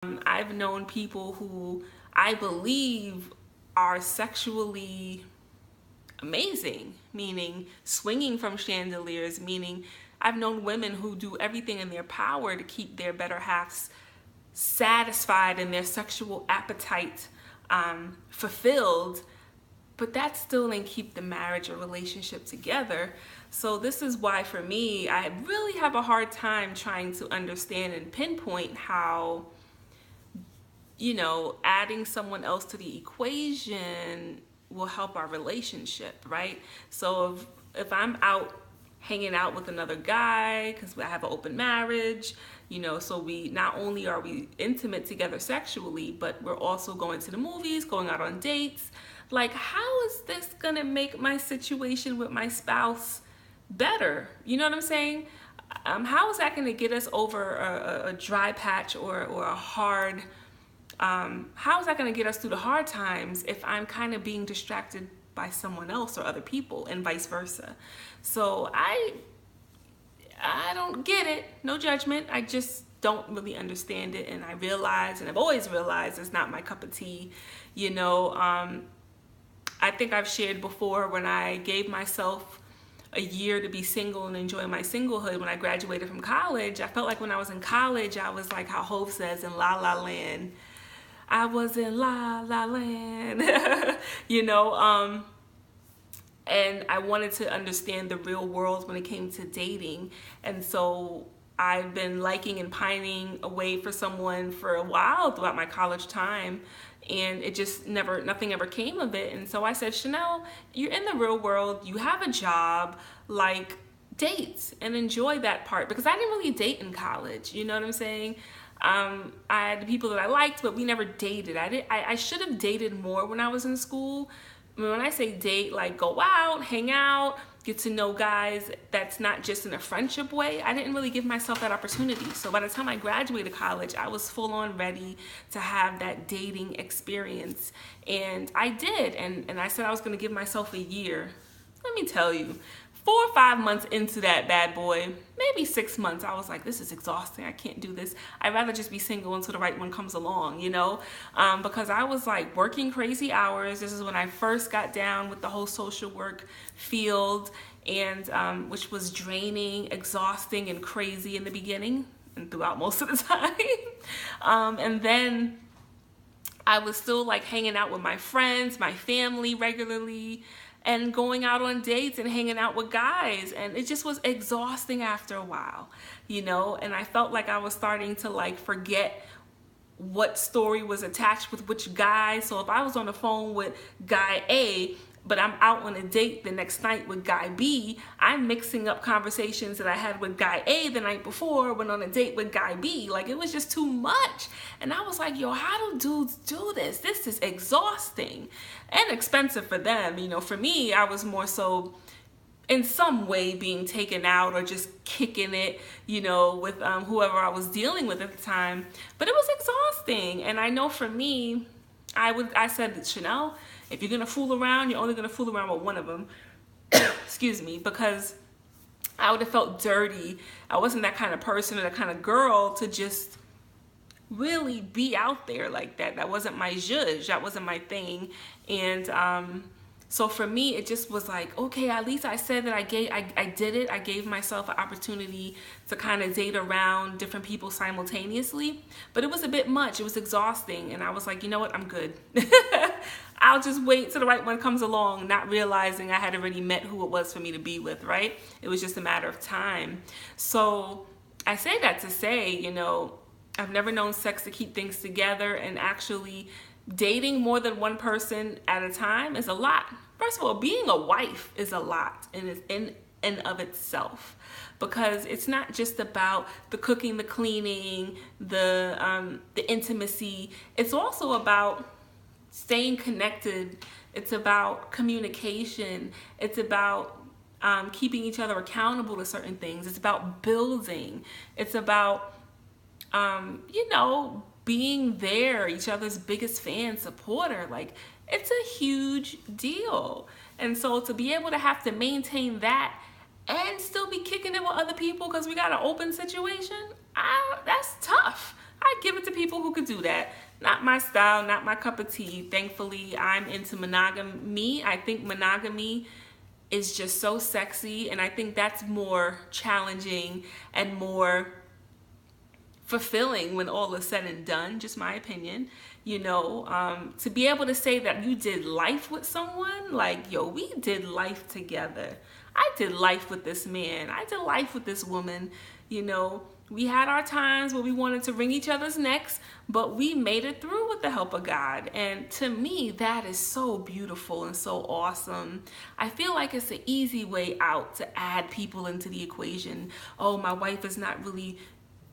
I've known people who I believe are sexually amazing, meaning swinging from chandeliers, meaning I've known women who do everything in their power to keep their better halves satisfied and their sexual appetite fulfilled, but that still didn't keep the marriage or relationship together. So this is why for me, I really have a hard time trying to understand and pinpoint how, adding someone else to the equation will help our relationship, right? So if I'm out hanging out with another guy because I have an open marriage, so we not only are we intimate together sexually, but we're also going to the movies, going out on dates. Like, how is this gonna make my situation with my spouse better? You know what I'm saying? How is that gonna get us over a dry patch or a hard how is that going to get us through the hard times if I'm kind of being distracted by someone else or other people and vice versa? So I don't get it. No judgment. I just don't really understand it, and I realize, and I've always realized, it's not my cup of tea. I think I've shared before when I gave myself a year to be single and enjoy my singlehood when I graduated from college. I felt like when I was in college, I was like how Hov says in La La Land. I was in La La Land, and I wanted to understand the real world when it came to dating. And so I've been liking and pining away for someone for a while throughout my college time, and it just nothing ever came of it. And so I said, Chanel, you're in the real world, you have a job, like, date and enjoy that part, because I didn't really date in college, you know what I'm saying? I had people that I liked, but we never dated. I should have dated more when I was in school. I mean, when I say date, like go out, hang out, get to know guys, that's not just in a friendship way. I didn't really give myself that opportunity. So by the time I graduated college, I was full on ready to have that dating experience. And I did. And I said I was going to give myself a year. Let me tell you, 4 or 5 months into that bad boy, maybe 6 months, I was like, this is exhausting. I can't do this. I'd rather just be single until the right one comes along, because I was like working crazy hours. This is when I first got down with the whole social work field, and which was draining, exhausting, and crazy in the beginning and throughout most of the time. And then I was still like hanging out with my friends, my family regularly, and going out on dates and hanging out with guys, and it just was exhausting after a while, and I felt like I was starting to like forget what story was attached with which guy. So if I was on the phone with guy A, but I'm out on a date the next night with guy B, I'm mixing up conversations that I had with guy A the night before, went on a date with guy B. Like, it was just too much. And I was like, yo, how do dudes do this? This is exhausting and expensive for them. For me, I was more so in some way being taken out or just kicking it, with whoever I was dealing with at the time. But it was exhausting. And I know for me, I said, Chanel, if you're gonna fool around, you're only gonna fool around with one of them. Excuse me, because I would have felt dirty. I wasn't that kind of person or that kind of girl to just really be out there like that. That wasn't my zhuzh. That wasn't my thing. And so for me, it just was like, okay, at least I said that I did it. I gave myself an opportunity to kind of date around different people simultaneously, but it was a bit much. It was exhausting. And I was like, you know what? I'm good. I'll just wait till the right one comes along, not realizing I had already met who it was for me to be with, right? It was just a matter of time. So I say that to say, I've never known sex to keep things together, and actually dating more than one person at a time is a lot. First of all, being a wife is a lot in and of itself, because it's not just about the cooking, the cleaning, the intimacy. It's also about staying connected. It's about communication. It's about keeping each other accountable to certain things. It's about building. It's about being there, each other's biggest fan, supporter. Like, it's a huge deal. And so to be able to have to maintain that and still be kicking it with other people because we got an open situation, that's tough. I I give it to people who could do that. Not my style, not my cup of tea. Thankfully, I'm into monogamy. I think monogamy is just so sexy, and I think that's more challenging and more fulfilling when all is said and done, just my opinion. To be able to say that you did life with someone, like, yo, we did life together. I did life with this man. I did life with this woman. We had our times where we wanted to wring each other's necks, but we made it through with the help of God. And to me, that is so beautiful and so awesome. I feel like it's an easy way out to add people into the equation. Oh, my wife is not really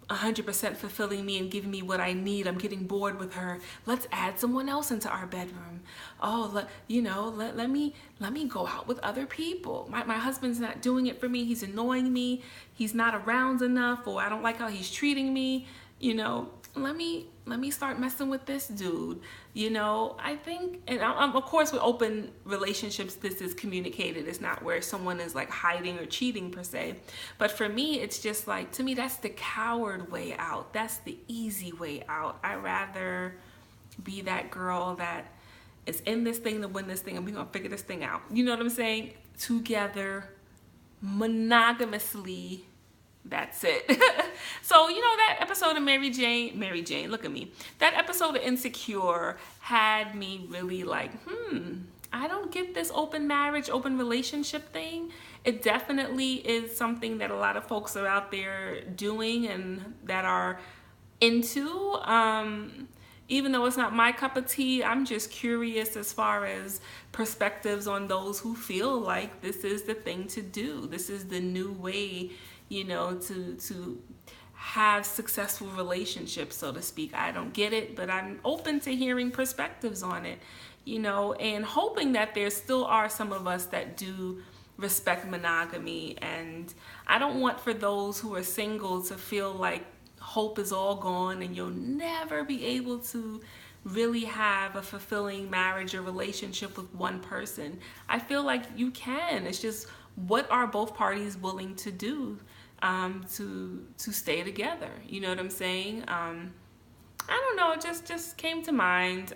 100% fulfilling me and giving me what I need. I'm getting bored with her. Let's add someone else into our bedroom. Oh, let me go out with other people. My husband's not doing it for me. He's annoying me. He's not around enough, or I don't like how he's treating me. Let me start messing with this dude. I think, and of course with open relationships, this is communicated. It's not where someone is like hiding or cheating per se. But for me, it's just like, to me, that's the coward way out. That's the easy way out. I'd rather be that girl that is in this thing to win this thing, and we're going to figure this thing out. You know what I'm saying? Together, monogamously. That's it. So, that episode of Mary Jane, look at me. That episode of Insecure had me really like, I don't get this open marriage, open relationship thing. It definitely is something that a lot of folks are out there doing and that are into. Even though it's not my cup of tea, I'm just curious as far as perspectives on those who feel like this is the thing to do. This is the new way, to have successful relationships, so to speak. I don't get it, but I'm open to hearing perspectives on it, and hoping that there still are some of us that do respect monogamy. And I don't want for those who are single to feel like hope is all gone and you'll never be able to really have a fulfilling marriage or relationship with one person. I feel like you can. It's just, what are both parties willing to do to stay together? You know what I'm saying? I don't know. It just came to mind.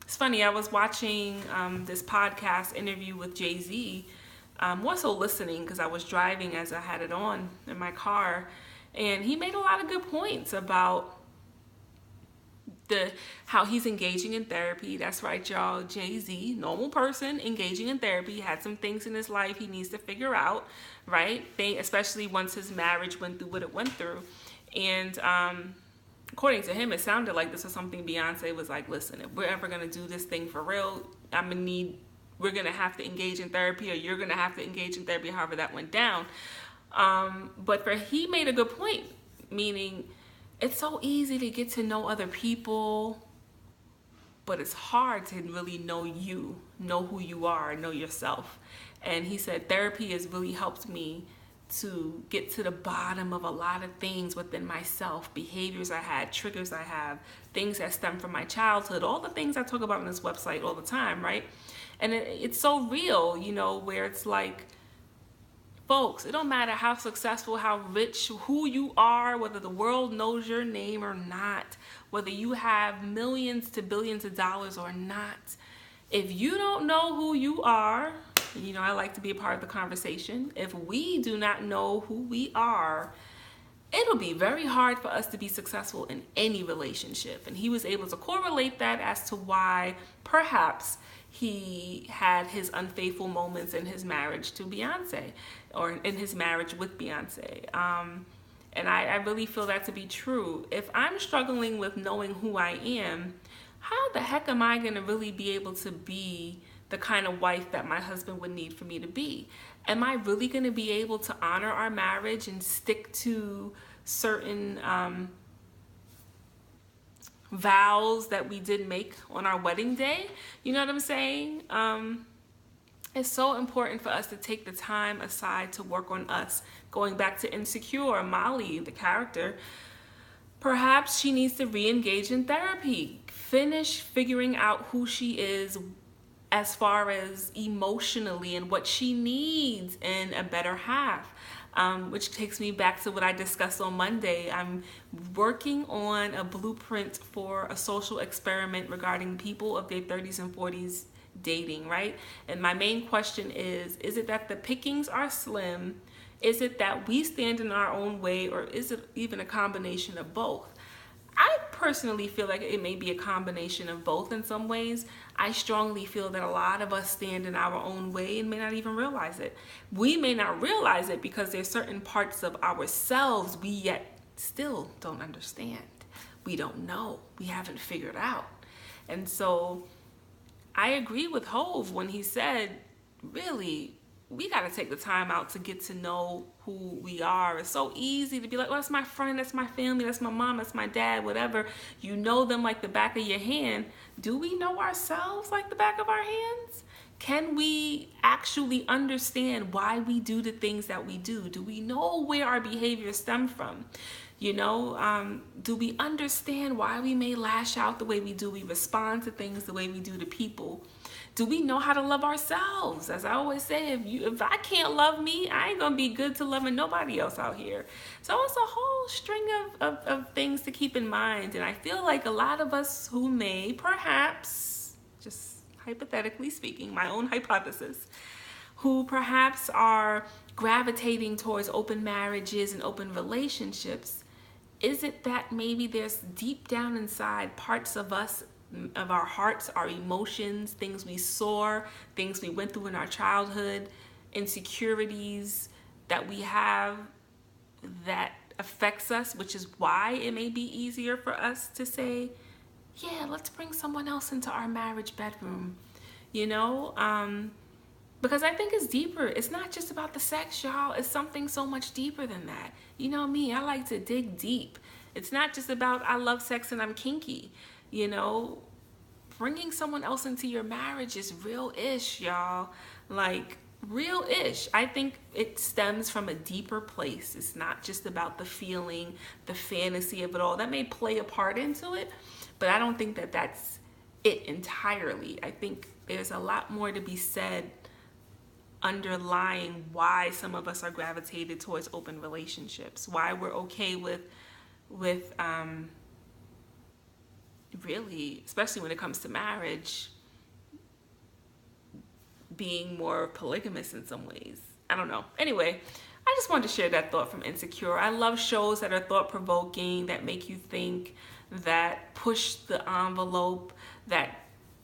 It's funny. I was watching this podcast interview with Jay-Z, more so listening because I was driving as I had it on in my car, and he made a lot of good points about how he's engaging in therapy. That's right, y'all. Jay-Z, normal person engaging in therapy, had some things in his life he needs to figure out, right? Especially once his marriage went through what it went through. And according to him, it sounded like this was something Beyonce was like, listen, if we're ever going to do this thing for real, we're going to have to engage in therapy, or you're going to have to engage in therapy, however that went down. But he made a good point, meaning it's so easy to get to know other people, but it's hard to really know who you are, know yourself. And he said therapy has really helped me to get to the bottom of a lot of things within myself, behaviors I had, triggers I have, things that stem from my childhood, all the things I talk about on this website all the time, right? And it's so real, where it's like, folks, it don't matter how successful, how rich, who you are, whether the world knows your name or not, whether you have millions to billions of dollars or not. If you don't know who you are, I like to be a part of the conversation. If we do not know who we are, it'll be very hard for us to be successful in any relationship. And he was able to correlate that as to why perhaps he had his unfaithful moments in his marriage to Beyonce, or in his marriage with Beyonce. And I really feel that to be true. If I'm struggling with knowing who I am, how the heck am I going to really be able to be the kind of wife that my husband would need for me to be? Am I really going to be able to honor our marriage and stick to certain vows that we did make on our wedding day? You know what I'm saying? It's so important for us to take the time aside to work on us. Going back to Insecure, Molly, the character, perhaps she needs to re-engage in therapy. Finish figuring out who she is as far as emotionally and what she needs in a better half. which takes me back to what I discussed on Monday. I'm working on a blueprint for a social experiment regarding people of their 30s and 40s dating, right? And my main question is it that the pickings are slim? Is it that we stand in our own way, or is it even a combination of both? I personally feel like it may be a combination of both in some ways. I strongly feel that a lot of us stand in our own way and may not even realize it. We may not realize it because there's certain parts of ourselves we yet still don't understand. We don't know. We haven't figured out. And so I agree with Hove when he said, really, we got to take the time out to get to know who we are. It's so easy to be like, well, that's my friend, that's my family, that's my mom, that's my dad, whatever. You know them like the back of your hand. Do we know ourselves like the back of our hands? Can we actually understand why we do the things that we do? Do we know where our behavior stem from? You know, do we understand why we may lash out the way we do? We respond to things the way we do to people. Do we know how to love ourselves? As I always say, if I can't love me, I ain't gonna be good to loving nobody else out here. So it's a whole string of things to keep in mind. And I feel like a lot of us who may perhaps, just hypothetically speaking, my own hypothesis, who perhaps are gravitating towards open marriages and open relationships, is it that maybe there's deep down inside parts of us, of our hearts, our emotions, things we saw, things we went through in our childhood, insecurities that we have that affects us, which is why it may be easier for us to say, yeah, let's bring someone else into our marriage bedroom, you know? Because I think it's deeper. It's not just about the sex, y'all. It's something so much deeper than that. You know me, I like to dig deep. It's not just about I love sex and I'm kinky. You know, bringing someone else into your marriage is real-ish, y'all. Like, real-ish. I think it stems from a deeper place. It's not just about the feeling, the fantasy of it all. That may play a part into it, but I don't think that that's it entirely. I think there's a lot more to be said underlying why some of us are gravitated towards open relationships, why we're okay with really, especially when it comes to marriage, being more polygamous in some ways. I don't know. Anyway, I just wanted to share that thought from Insecure. I love shows that are thought-provoking, that make you think, that push the envelope, that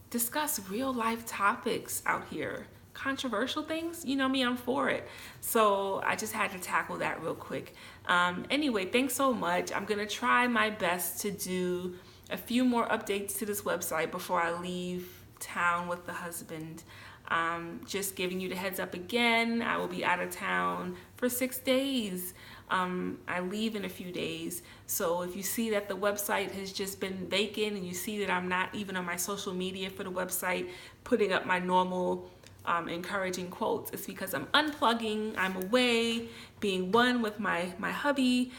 discuss real-life topics out here. Controversial things, you know me, I'm for it. So I just had to tackle that real quick. Anyway, thanks so much. I'm gonna try my best to do a few more updates to this website before I leave town with the husband. Just giving you the heads up again, I will be out of town for 6 days. I leave in a few days. So if you see that the website has just been vacant and you see that I'm not even on my social media for the website putting up my normal encouraging quotes, it's because I'm unplugging, I'm away, being one with my hubby,